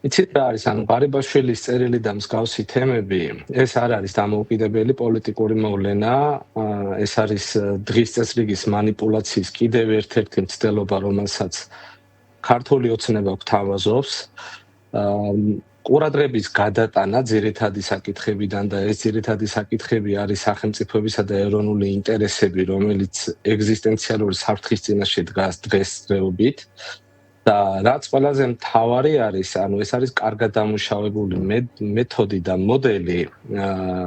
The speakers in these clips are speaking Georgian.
იცით რა არის, ანუ ღარიბაშვილის წერილი და მსგავსი თემები, ეს არ არის დამოუკიდებელი პოლიტიკური მოვლენა, ეს არის დღის წესრიგის მანიპულაციის კიდევ ერთ-ერთი მცდელობა, რომელსაც ქართული ოცნება გვთავაზობს. ყურადღების გადატანა ძირითადი საკითხებიდან და ეს ძირითადი საკითხები არის სახელმწიფოებისა და ეროვნული ინტერესები, რომელიც ეგზისტენციალური საფრთხის წინაშე დგას დღესდღეობით. და რაც ყველაზე მთავარი არის, ანუ ეს არის კარგად დამუშავებული მეთოდი და მოდელი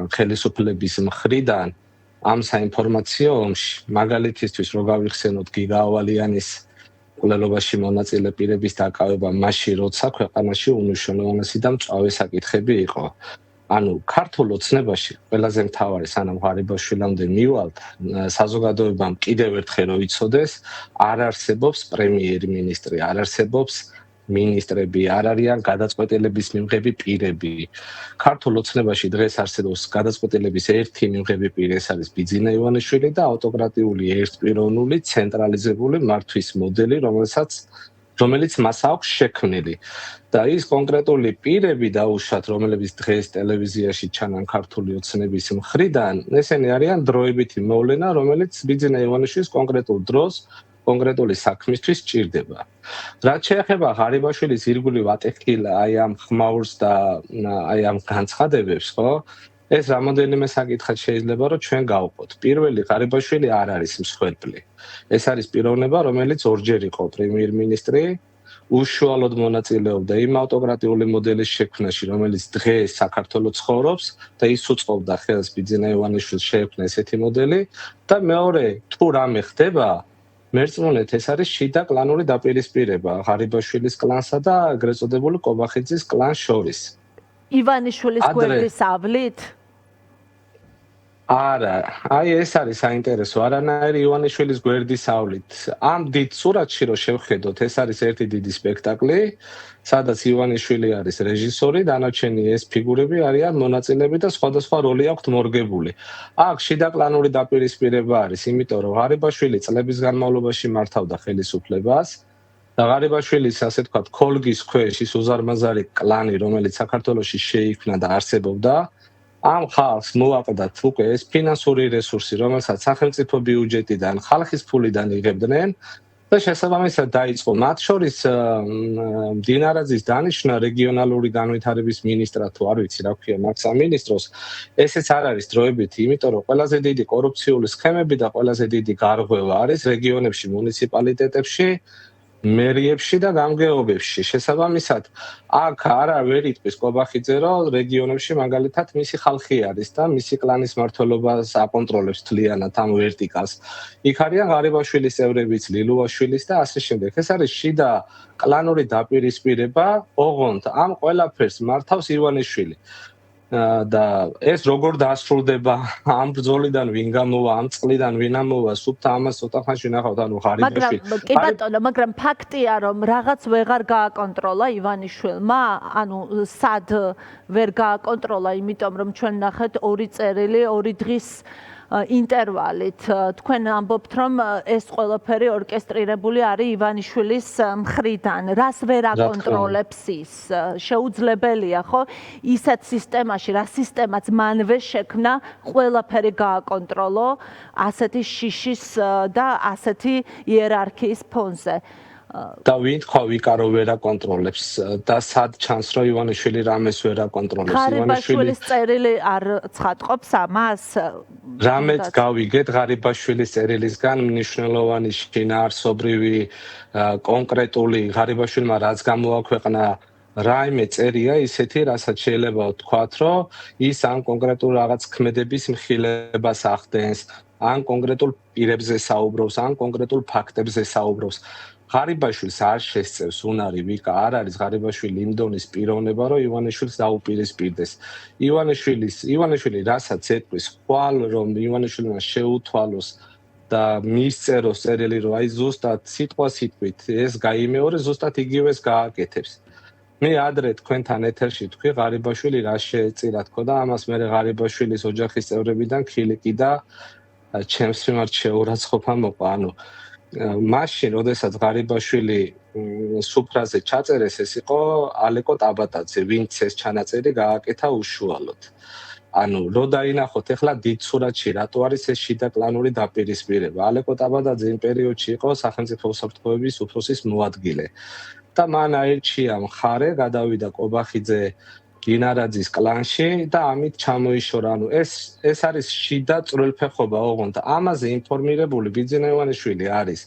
ხელისუფლების მხრიდან ამ საინფორმაციო ომში, მაგალითისთვის რო გავიხსენოთ გიგა ავალიანის მკვლელობაში მონაწილე პირების დაკავება მაშინ, როცა ქვეყანაში უმნიშვნელოვანესი და მწვავე საკითხები იყო. ანუ ქართულ ოცნებაში ყველაზე მთავარი სანამ ღარიბაშვილამდე მივალთ, საზოგადოებამ კიდევ ერთხელ რო იცოდეს, არ არსებობს პრემიერ-მინისტრი, არ არსებობს მინისტრები, არ არიან გადაწყვეტილების მიღები პირები. ქართულ ოცნებაში დღეს არსებობს გადაწყვეტილების ერთი მიღები პირი, ეს არის ბიძინა ივანიშვილი და ავტოკრატიული ერთპიროვნული ცენტრალიზებული მართვის მოდელი, რომელიც მას აქვს შექმნილი. და ის კონკრეტული პირები დაუშვათ, რომლებიც დღეს ტელევიზიაში ჩანან ქართული ოცნების მხრიდან, ესენი არიან დროებითი მოვლენა, რომელიც ბიძინა ივანიშვილის კონკრეტულ დროს კონკრეტული საქმისთვის სჭირდება. რაც შეეხება ღარიბაშვილის ირგვლივ ატეხილ აი ამ ხმაურს და აი ამ განცხადებებს, ხო? ეს რამოდენიმე საკითხად შეიძლება რომ ჩვენ გავყოთ. პირველი, ღარიბაშვილი არ არის მსხვერპლი. ეს არის პიროვნება, რომელიც ორჯერ იყო პრემიერ-მინისტრი, უშუალოდ მონაწილეობდა იმ ავტოკრატიული მოდელის შექმნაში, რომელიც დღეს საქართველოს ცხოვრობს და ის უწყობდა ხელს ბიძინა ივანიშვილს შეექმნა ესეთი მოდელი და მეორე, თუ რამე ხდება, მერწმუნეთ, ეს არის შიდა კლანური დაპირისპირება ღარიბაშვილის კლანსა და ეგრეთ წოდებული კობახიძის კლანს შორის. ივანიშვილის გვერდის ავლით? არა, აი ეს არის საინტერესო, არანაირი ივანიშვილის გვერდის ავლით. ამ დიდ სურათში რო შევხედოთ, ეს არის ერთი დიდი სპექტაკლი, სადაც ივანიშვილი არის რეჟისორი, დანარჩენი ეს ფიგურები არიან მონაწილეები და სხვადასხვა როლი აქვთ მორგებული. აქ შიდა კლანური დაპირისპირება არის, იმიტომ რომ ღარიბაშვილი წლების განმავლობაში მართავდა ხელისუფლებას და ღარიბაშვილის, ასე ვთქვათ, ქოლგის ქვეშ ის უზარმაზარი კლანი, რომელიც საქართველოში შეიქმნა და არსებობდა, ამ ხალხს მოაყდათ უკვე ეს ფინანსური რესურსი, რომელსაც სახელმწიფო ბიუჯეტიდან, ხალხის ფულიდან იღებდნენ და შესაბამისად დაიწყო მათ შორის მდინარაძის დანიშვნა რეგიონალური განვითარების მინისტრად, თუ არ ვიცი რა ქვია მათ სამინისტროს, ესეც არ არის დროებითი, იმიტომ რომ ყველაზე დიდი კორუფციული სქემები და ყველაზე დიდი გარღვევა არის რეგიონებში, მუნიციპალიტეტებში, მერიებში და გამგეობებში. შესაბამისად, აქ ვერ იტყვის კობახიძე, რომ რეგიონებში მაგალითად მისი ხალხი არის და მისი კლანის მმართველობას აკონტროლებს თლიანად ამ ვერტიკალს. იქ არიან ღარიბაშვილის წევრებიც, ლილუაშვილის და ასე შემდეგ. ეს არის შიდა კლანური დაპირისპირება, ოღონდ ამ ყველაფერს მართავს ივანიშვილი. და ეს როგორ დასრულდება, ამ ბრძოლიდან ვინ გამოვა, ამ წყლიდან ვინ ამოვა, სუფთა ამას ცოტა ხანში ნახავთ, ანუ ღარიბაშვილი. კი ბატონო, მაგრამ ფაქტია, რომ რაღაც ვეღარ გააკონტროლა ივანიშვილმა, ანუ სად ვერ გააკონტროლა, იმიტომ რომ ჩვენ ნახეთ ორი წერილი, ორი დღის ინტერვალით. თქვენ ამბობთ, რომ ეს ყველაფერი ორკესტრირებული არის ივანიშვილის მხრიდან. რას ვერ აკონტროლებს ის? შეუძლებელია, ხო? ისეთ სისტემაში, რა სისტემაც მანვე შექმნა, ყველაფერი გააკონტროლო ასეთი შიშის და ასეთი იერარქიის ფონზე. და ვინ თქვა ვიკარო ვერ აკონტროლებს და სად ჩანს რომ ივანიშვილი რამეს ვერ აკონტროლებს? ღარიბაშვილის წერილი არ ცხადყოფს ამას? რამეც გავიგეთ ღარიბაშვილის წერილისგან მნიშვნელოვანი შინაარსობრივი კონკრეტული ღარიბაშვილმა რაც გამოაქვეყნა რაიმე წერია ისეთი, რასაც შეიძლება ვთქვათ, რომ ის ამ კონკრეტულ რაღაც ქმედების მხილებას ახდენს, ან კონკრეტულ პირებზე საუბრობს, ან კონკრეტულ ფაქტებზე საუბრობს. ღარიბაშვილს არ შესწევს უნარი ვიკა, არ არის ღარიბაშვილი იმ დონის პიროვნება, რომ ივანიშვილს დაუპირისპირდეს. ივანიშვილი რასაც ეტყვის, ხვალ რომ ივანიშვილმა შეუთვალოს და მისწეროს წერილი, რომ აი ზუსტად სიტყვით ეს გაიმეორე, ზუსტად იგივეს გააკეთებს. მე ადრე თქვენთან ეთერში თქვი, ღარიბაშვილი რა შეეწირა თქო და ამას მე ღარიბაშვილის ოჯახის წევრებიდან ქილიკი და ჩემს მიმართ შეურაცხყოფა მოყვა. ანუ მაშინ, როდესაც ღარიბაშვილი სუფრაზე ჩაწერეს, ეს იყო ალეკო ტაბატაძე, ვინც ეს ჩანაწერი გააკეთა უშუალოდ. ანუ რო დაინახოთ ახლა დიდ სურათში რატო არის ეს შიდა კლანური დაპირისპირება. ალეკო ტაბატაძე იმ პერიოდში იყო სახელმწიფო უსაფრთხოების უფროსის მოადგილე. და მან აირჩია მხარე, გადავიდა კობახიძე გინარაძის კლანში და ამით ჩამოიშორა. ანუ ეს არის შიდა წვრილფეხობა ოღონდ. ამაზე ინფორმირებული ბიძინა ივანიშვილი არის.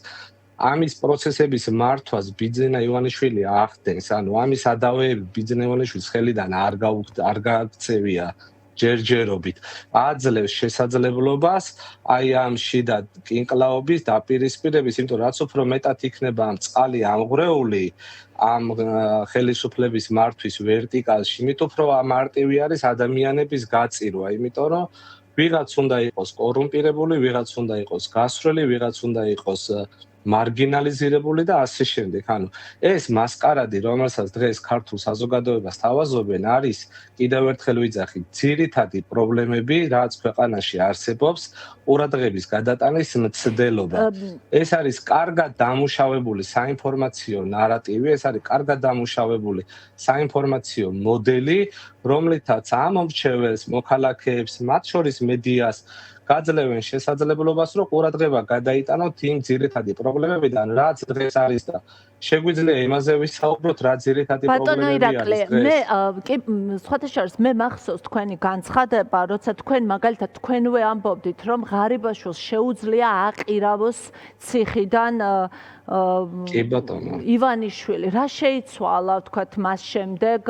ამის პროცესების მართვას ბიძინა ივანიშვილი ახდენს. ანუ ამის ადავეები ბიძინა ივანიშვილის ხელიდან არ გააქცევია ჯერჯერობით. აძლევს შესაძლებლობას აი ამ შიდა კინკლაობის დაპირისპირების, იმიტომ რაც უფრო მეტად იქნება ამ წყალი ამღვრეული ამ ხელისუფლების მართვის ვერტიკალში, იმით უფრო მარტივი არის ადამიანების გაწირვა, იმიტომ რომ ვიღაც უნდა იყოს კორუმპირებული, ვიღაც უნდა იყოს გასროლი, ვიღაც უნდა იყოს მარგინალიზირებული და ასე შემდეგ. ანუ ეს მასკარადი, რომელსაც დღეს ქართულ საზოგადოებას თავაზობენ, არის კიდევ ერთხელ ვიძახით, ძირითადი პრობლემები, რაც ქვეყანაში არსებობს, ყურადღების გადატანის მცდელობა. ეს არის კარგად დამუშავებული საინფორმაციო ნარატივი, ეს არის კარგად დამუშავებული საინფორმაციო მოდელი, რომლითაც ამომრჩეველს, მოქალაქეებს, მათ შორის მედიას გაძლევენ შესაძლებლობას, რომ ყურადღება გადაიტანოთ იმ ძირითადი პრობლემებიდან, რაც დღეს არის და შეგვიძლია იმაზე ვისაუბროთ, რა ძირითადი პრობლემები არის დღეს. მე კი სხვათა შორის მე მახსოვს თქვენი განცხადება, როცა თქვენ მაგალითად თქვენვე ამბობდით, რომ ღარიბაშვილს შეუძლია აყირავოს ციხიდან კი ბატონო. ივანიშვილი, რა შეიცვალა თქვათ მას შემდეგ,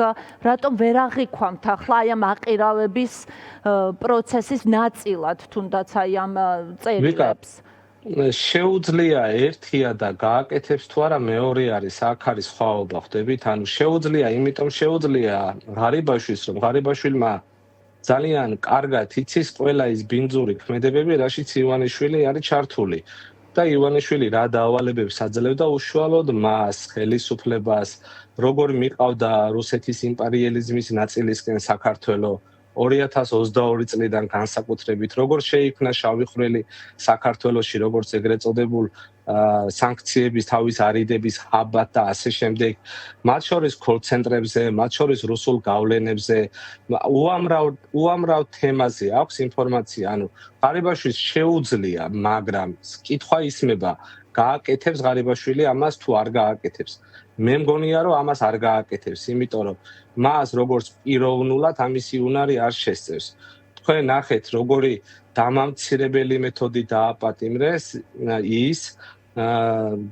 რატომ ვერ აღიქვამთ ახლა აი ამ აყირავების პროცესის ნაწილად თუნდაც აი ამ წერილებს? შეუძლია ერთია და გააკეთებს თუ არა მეორე არის, აქ არის ხვაობა, ხვდებით? ანუ შეუძლია, იმიტომ შეუძლია ღარიბაშვილს, რომ ღარიბაშვილმა ძალიან კარგად იცის ყველა ის ბინძური ქმედებები, რაშიც ივანიშვილი არის ჩართული. და ივანიშვილი რა დავალებებს აძლევდა უშუალოდ მას, ხელისუფლებას, როგორ მიყავდა რუსეთის იმპერიალიზმის ნაწილისკენ საქართველო 2022 წლიდან განსაკუთრებით, როგორ შეიქმნა შავი ხვრელი საქართველოში, როგორც ეგრეთ წოდებულ სანქციების თავის არიდების ჰაბად და ასე შემდეგ, მათ შორის კოლ-ცენტრებზე, მათ შორის რუსულ გავლენებზე, უამრავ თემაზე აქვს ინფორმაცია. ანუ ღარიბაშვილს შეუძლია, მაგრამ კითხვა ისმება, გააკეთებს ღარიბაშვილი ამას თუ არ გააკეთებს. მე მგონია, რომ ამას არ გააკეთებს, იმიტომ რომ მას როგორც პიროვნულად ამისი უნარი არ შესწევს. თქვენ ნახეთ, როგორი დამამცირებელი მეთოდი დააპატიმრეს ის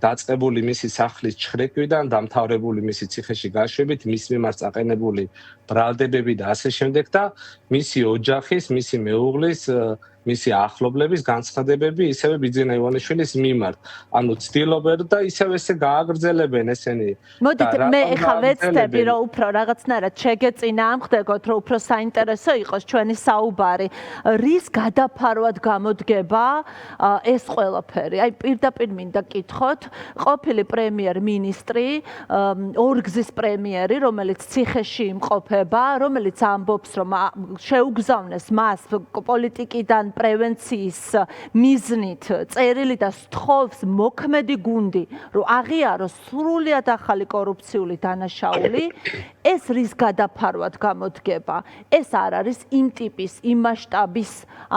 დაწყებული მისი სახლის ჩხრეკვიდან, დამთავრებული მისი ციხეში გაშვებით, მის მიმართ წაყენებული ბრალდებები და ასე შემდეგ და მისი ოჯახის, მისი მეუღლის, მისი ახლობლების განცხადებები ისევე ბიძინა ივანიშვილის მიმართ. ანუ ცდილობენ და ისევ ესე გააგრძელებენ ესენი. მოდით მე ეხა ვეცდები, რომ უფრო რაღაცნაირად შეგეწინააღმდეგოთ, რომ უფრო საინტერესო იყოს ჩვენი საუბარი. რის გადაფარვად გამოდგება ეს ყველაფერი? აი პირდაპირ მინდა კითხოთ, ყოფილი პრემიერ-მინისტრი, ორგზის პრემიერი, რომელიც ციხეში იმყოფება, რომელიც ამბობს, რომ შეუგზავნეს მას პოლიტიკიდან პრევენციის მიზნით წერილი და სთხოვს მოქმედი გუნდი, რომ აღიაროს სრულიად ახალი კორუფციული დანაშაული, ეს რის გადაფარვად გამოდგება? ეს არ არის იმ ტიპის, იმ მასშტაბის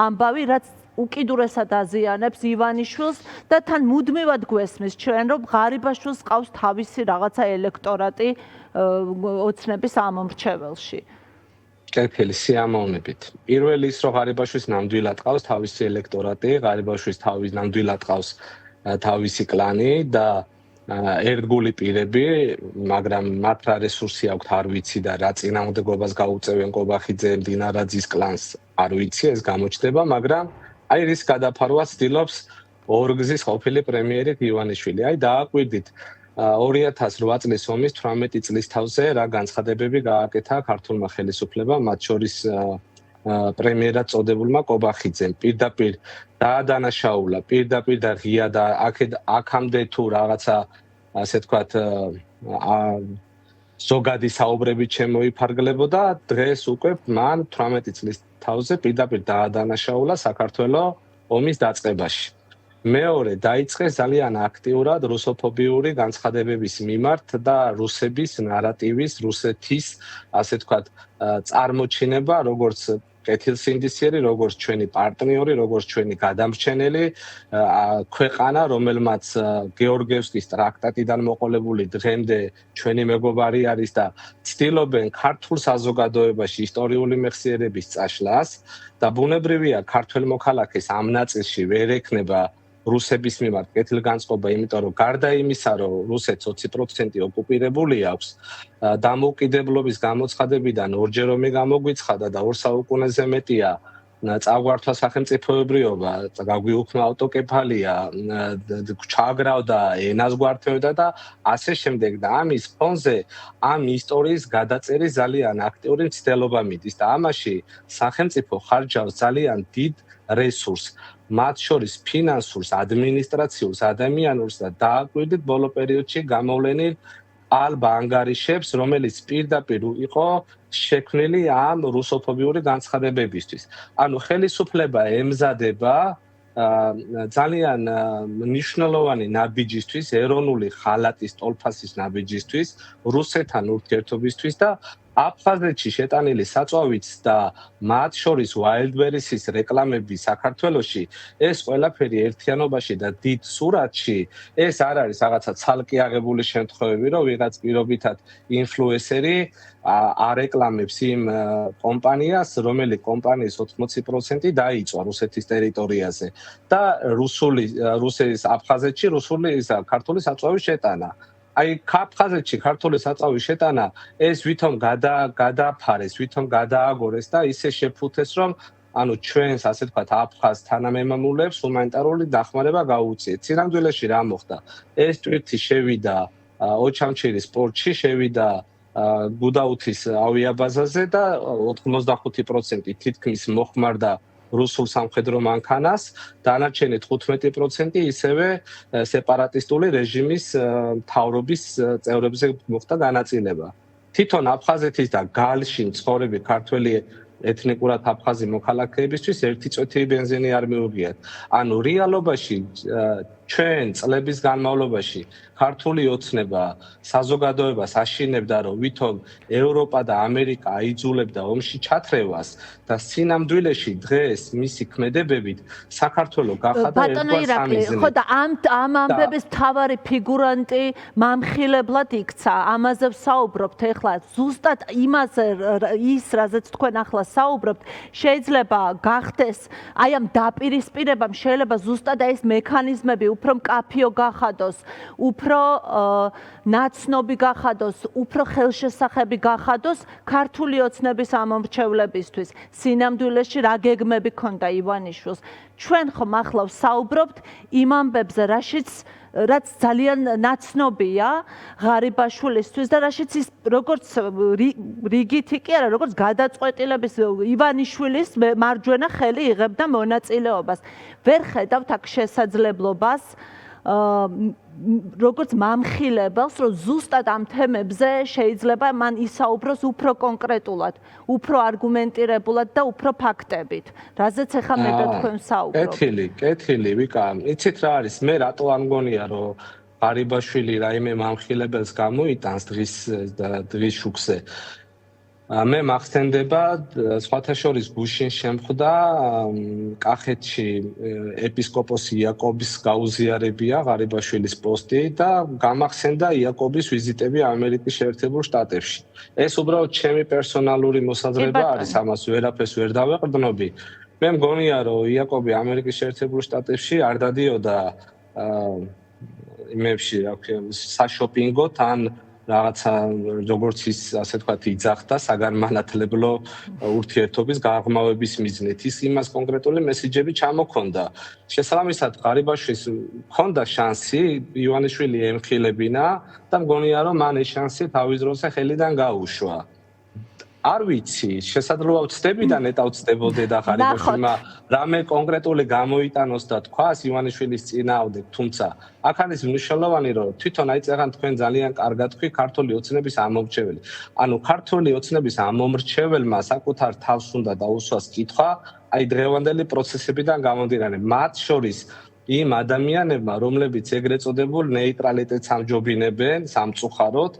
ამბავი, რაც უკიდურესად აზიანებს ივანიშვილს და თან მუდმივად გვესმის ჩვენ, რომ ღარიბაშვილს ყავს თავისი რაღაცა ელექტორატი ოცნების ამომრჩეველში. კეთილი სიამოვნებით. პირველი ის, რომ ღარიბაშვილს ნამდვილად ყავს თავისი ელექტორატი, ღარიბაშვილს ნამდვილად ყავს თავისი კლანი და ერთგული პირები, მაგრამ მათ რა რესურსი აქვთ არ ვიცი და რა წინააღმდეგობას გაუწევენ კობახიძე დინარაძის კლანს არ ვიცი, ეს გამოჩნდება, მაგრამ აი რის გადაფარვას ცდილობს ორგზის ყოფილი პრემიერი ივანიშვილი. აი დააკვირდით 2008 წლის ომის 18 წლის თავზე რა განცხადებები გააკეთა ქართულმა ხელისუფლებამ, მათ შორის პრემიერად წოდებულმა კობახიძემ. პირდაპირ დაადანაშაულა, პირდაპირ და ღია და აქამდე თუ რაღაცა ასე თქვათ ზოგადი საუბრებით შემოიფარგლებოდა, დღეს უკვე მან 18 წლის თავზე პირდაპირ დაადანაშაულა საქართველოს ომის დაწყებაში. მეორე დაიწყეს ძალიან აქტიურად რუსოფობიური განცხადებების მიმართ და რუსების ნარატივის, რუსეთის, ასე ვთქვათ, წარმოჩინება, როგორც კეთილსინდისიერი, როგორც ჩვენი პარტნიორი, როგორც ჩვენი გადამრჩენელი ქვეყანა, რომელმაც გეორგიევსკის ტრაქტატიდან მოყოლებული დღემდე ჩვენი მეგობარი არის და ცდილობენ ქართულ საზოგადოებაში ისტორიული მეხსიერების წაშლას და ბუნებრივია ქართველ მოქალაქეს ამ ნაწილში ვერ ექნება რუსების მიმართ კეთილგანწყობა, იმიტომ რომ გარდა იმისა, რომ რუსეთს 20% ოკუპირებული აქვს, დამოუკიდებლობის გამოცხადებიდან ორჯერ ომი გამოგვიცხადა და 2 საუკუნეზე მეტია წაგვართვა სახელმწიფოებრიობა, გაგვიუქმნა ავტოკეფალია, ჩააგრავდა ენას გვართმევდა და ასე შემდეგ და ამის ფონზე ამ ისტორიის გადაწერის ძალიან აქტიური მცდელობა მიდის და ამაში სახელმწიფო ხარჯავს ძალიან დიდ რესურსს, მათ შორის ფინანსურს, ადმინისტრაციულს, ადამიანურს და დააკვირდით ბოლო პერიოდში გამოვლენილ ალბა ანგარიშებს, რომელიც პირდაპირ იყო შექმნილი ამ რუსოფობიური განცხადებებისთვის. ანუ ხელისუფლება ემზადება ძალიან მნიშვნელოვანი ნაბიჯისთვის, ეროვნული ხალატის ტოლფასის ნაბიჯისთვის, რუსეთთან ურთიერთობისთვის და აფხაზეთში შეტანილი საწვავიც და მათ შორის Wildberries-ის რეკლამები საქართველოში ეს ყველაფერი ერთიანობაში და დიდ სურათში ეს არ არის რაღაცა ცალკე აღებული შემთხვევები, რომ ვიღაც პირობითად ინფლუენსერი არეკლამებს იმ კომპანიას, რომელიც კომპანიის 80% დაიწვა რუსეთის ტერიტორიაზე და რუსეთის აფხაზეთში რუსული ქართული საწვავი შეტანა. აი აფხაზეთში ქართული საწავი შეტანა ეს ვითომ გადააფარეს, ვითომ გადააგორეს და ისე შეფუთეს, რომ ანუ ჩვენს ასე ვთქვათ აფხაზ თანამემამულეებს ჰუმანიტარული დახმარება გაუწიეთ. სინამდვილეში რა მოხდა? ეს ტვირთი შევიდა ოჩამჩირის პორტში, შევიდა გუდაუთის ავიაბაზაზე და 85% თითქმის მოხმარდა რუსულ სამხედრო მანქანას, დანარჩენი 15% ისევე სეპარატისტული რეჟიმის მთავრობის წევრებზე მოხდა განაწილება. თვითონ აფხაზეთის და გალში მცხოვრები ქართველი ეთნიკურად აფხაზი მოქალაქეებისთვის ერთი წვეთი ბენზინი არ მიუღიათ. ანუ რეალობაში ჩვენ წლების განმავლობაში ქართული ოცნება საზოგადოებას აშინებდა, რომ ვითომ ევროპა და ამერიკა აიძულებდა ომში ჩათრევას და სინამდვილეში დღეს მისი ქმედებებით საქართველო გახადა ერთგვარ სამიზნე. ხო და ამ ამბების მთავარი ფიგურანტი მამხილებლად იქცა. ამაზე ვსაუბრობთ ეხლა. ზუსტად იმაზე ის, რაზეც თქვენ ახლა საუბრობთ, შეიძლება გახდეს აი ამ დაპირისპირებამ შეიძლება ზუსტად ეს მექანიზმები უფრო მკაფიო გახადოს, უფრო ნაცნობი გახადოს, უფრო ხელშესახები გახადოს ქართული ოცნების ამომრჩევლებისთვის. სინამდვილეში რა გეგმები ქონდა ივანიშვილს. ჩვენ ხომ ახლა ვსაუბრობთ იმ ამბებზე, რაც ძალიან ნაცნობია ღარიბაშვილისთვის და რაშიც ის როგორც რიგითი კი არა, როგორც გადაწყვეტილების ივანიშვილის მარჯვენა ხელი იღებდა მონაწილეობას. ვერ ხედავთ აქ შესაძლებლობას როგორც მამხილებელს, რომ ზუსტად ამ თემებზე შეიძლება მან ისაუბროს უფრო კონკრეტულად, უფრო არგუმენტირებულად და უფრო ფაქტებით. რაზეც ახლა მე და თქვენ საუბრობთ. კეთილი, ვიკა, იცით რა არის? მე რატო არ მგონია, რომ ღარიბაშვილი რაიმე მამხილებელს გამოიტანს დღის შუქზე. მე მახსენდება სხვათა შორის გუშინ შემხვდა კახეთში ეპისკოპოსი იაკობის გაუზიარებია ღარიბაშვილის პოსტი და გამახსენდა იაკობის ვიზიტები ამერიკის შეერთებულ შტატებში. ეს უბრალოდ ჩემი პერსონალური მოსაზრება არის, ამას ვერაფერს ვერ დავეყრდნობი. მე მგონია, რომ იაკობი ამერიკის შეერთებულ შტატებში არ დადიოდა იმებში, რა ქვია, საშოპინგოთ ან რაღაცა როგორც ის ასე ვთქვათ იძახდა საგანმანათლებლო ურთიერთობის გაღრმავების მიზნით. ის იმას კონკრეტული მესიჯები ჩამოქონდა. შესაბამისად, ღარიბაშვილს ჰქონდა შანსი ივანიშვილი ემხილებინა და მგონია, რომ მან ეს შანსი თავის დროზე ხელიდან გაუშვა. არ ვიცი, შესაძლოა ვწდები და ნეტავ ვწდებოდე და ღარიბაშვილმა რამე კონკრეტული გამოიტანოს და თქვას ივანიშვილის წინააღმდეგ, თუმცა აქ არის მნიშვნელოვანი, რომ თვითონ აი წერან თქვენ ძალიან კარგად თქვი ქართული ოცნების ამომრჩეველი. ანუ ქართული ოცნების ამომრჩეველმა საკუთარ თავს უნდა დაუსვას კითხვა, აი დღევანდელი პროცესებიდან გამომდინარე, მათ შორის იმ ადამიანებმა, რომლებიც ეგრეთ წოდებულ ნეიტრალიტეტს ამჯობინებენ სამწუხაროდ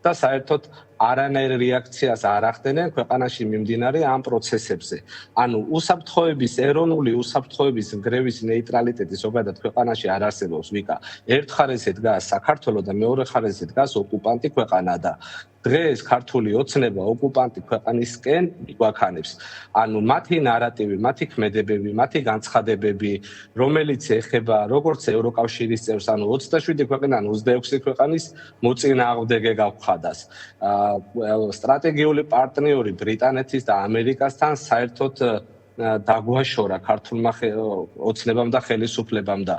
და საერთოდ არანაირ რეაქციას არ ახდენენ ქვეყანაში მიმდინარე ამ პროცესებზე. ანუ უსაფრთხოების ეროვნული უსაფრთხოების ნგრევის ნეიტრალიტეტი ზოგადად ქვეყანაში არ არსებობს, ვიკა. ერთ ხარესზე დგას საქართველო და მეორე ხარესზე დგას ოკუპანტი ქვეყანა და დღეს ქართული ოცნება ოკუპანტი ქვეყანისკენ გვაქანებს. ანუ მათი ნარატივი, მათი ქმედებები, მათი განცხადებები, რომელიც ეხება როგორც ევროკავშირის წევრს, ანუ 27 ქვეყნიდან 26 ქვეყანის მოწინააღმდეგე გავხადას. სტრატეგიული პარტნიორი ბრიტანეთის და ამერიკასთან საერთოდ დაგვაშორა ქართულმა ოცნებამ და ხელისუფლებამ და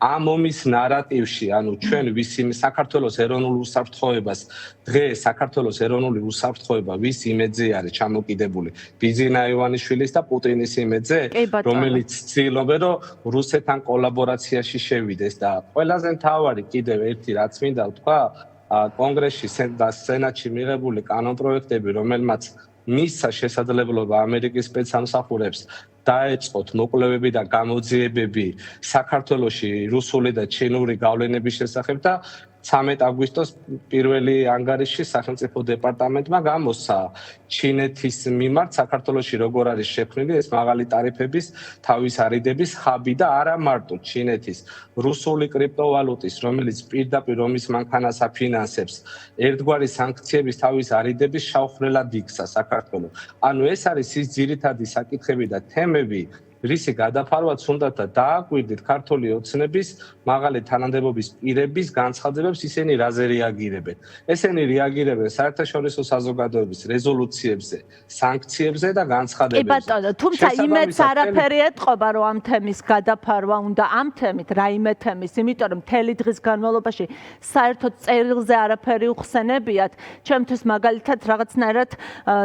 ამ ომის ნარატივში, ანუ ჩვენ ვისი საქართველოს ეროვნულ უსაფრთხოებას, დღეს საქართველოს ეროვნული უსაფრთხოება ვის იმედზე არის ჩამოკიდებული? ბიძინა ივანიშვილის და პუტინის იმედზე, რომელიც ცდილობენ, რომ რუსეთთან კოლაბორაციაში შევიდეს და ყველაზე მთავარი კიდევ ერთი რაც მინდა ვთქვა, კონგრესში და სენატში მიღებული კანონპროექტები, რომელმაც მისცა შესაძლებლობა ამერიკის სპეცსამსახურებს დაეწყოთ მოკვლევები და გამოძიებები საქართველოში რუსული და ჩინური გავლენების შესახებ და 13 აგვისტოს პირველი ანგარიში სახელმწიფო დეპარტამენტმა გამოსცა ჩინეთის მიმართ საქართველოში როგორ არის შექმნილი ეს მაღალი ტარიფების თავის არიდების ხაბი და არა მარტო ჩინეთის რუსული კრიპტოვალუტის რომელიც პირდაპირ ომის მანქანას აფინანსებს ერთგვარი სანქციების თავის არიდების შავხრელად იქცა საქართველო. ანუ ეს არის ის ძირითადი საკითხები და თემები რისი გადაფარვაც უნდა და დააკვირდით ქართული ოცნების მაღალი თანამდებობის პირების განცხადებებს ისინი რაზე რეაგირებენ. ესენი რეაგირებენ საერთაშორისო საზოგადოების რეზოლუციებზე, სანქციებზე და განცხადებებზე. კი ბატონო, თუმცა იმედს არაფერი ეთყობა, რომ ამ თემის გადაფარვა უნდა ამ თემით, რაიმე თემის, იმიტომ რომ მთელი დღის განმავლობაში საერთოდ წერილზე არაფერი უხსენებიათ. ჩემთვის მაგალითად რაღაცნაირად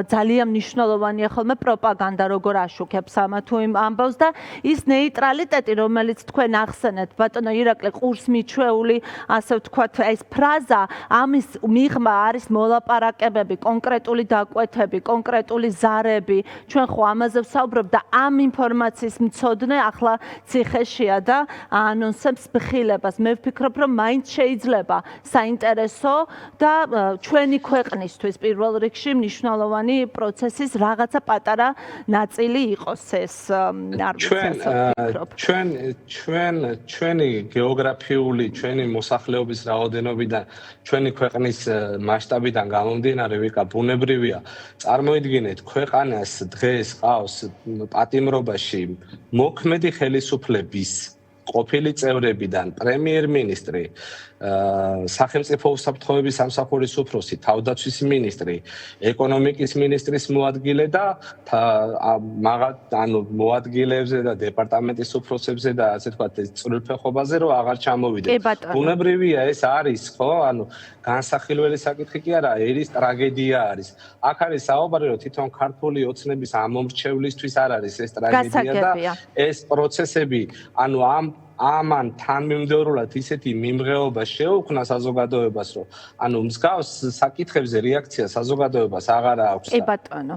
ძალიან მნიშვნელოვანია ხოლმე პროპაგანდა, როგორ აშუქებს ამა თუ იმ ამბავს და ის ნეიტრალიტეტი, რომელიც თქვენ ახსენეთ, ბატონო ირაკლი, ყურს მიჩვეული, ასე ვთქვათ, ეს ფრაზა, ამის მიღმა არის მოლაპარაკებები, კონკრეტული დაკვეთები, კონკრეტული ზარები. ჩვენ ხო ამაზე ვსაუბრობ და ამ ინფორმაციის მცოდნე ახლა ციხეშია და აანონსებს ბხილებას. მე ვფიქრობ, რომ მაინც შეიძლება საინტერესო და ჩვენი ქვეყნისთვის პირველ რიგში მნიშვნელოვანი პროცესის რაღაცა პატარა ნაწილი იყოს ეს. ჩვენი გეოგრაფიული, ჩვენი მოსახლეობის რაოდენობიდან, ჩვენი ქვეყნის მასშტაბიდან გამომდინარე, ვიკა ბუნებრივია, წარმოიდგინეთ, ქვეყანას დღეს ყავს პატიმრობაში მოქმედი ხელისუფლების ყოფილი წევრებიდან პრემიერ-მინისტრი, სახელმწიფო უსაფრთხოების სამსახურის უფროსი, თავდაცვის მინისტრი, ეკონომიკის მინისტრის მოადგილე და მოადგილეებზე და დეპარტამენტის უფროსებზე და ასე ვთქვათ, წვრილფეხობაზე რომ აღარ ჩამოვიდეს. ბუნებრივია ეს არის, ხო? ანუ განსახილველი საკითხი კი არა, ერის ტრაგედია არის. აქ არის საუბარი, რომ თვითონ ქართული ოცნების ამომრჩევლისთვის არ არის ეს ტრაგედია და ეს პროცესები, ანუ ამან თანმიმდევრულად ისეთი მიმღეობა შეუქმნა საზოგადოებას, რომ ანუ მსგავს საკითხებზე რეაქცია საზოგადოებას აღარა აქვს. კი ბატონო.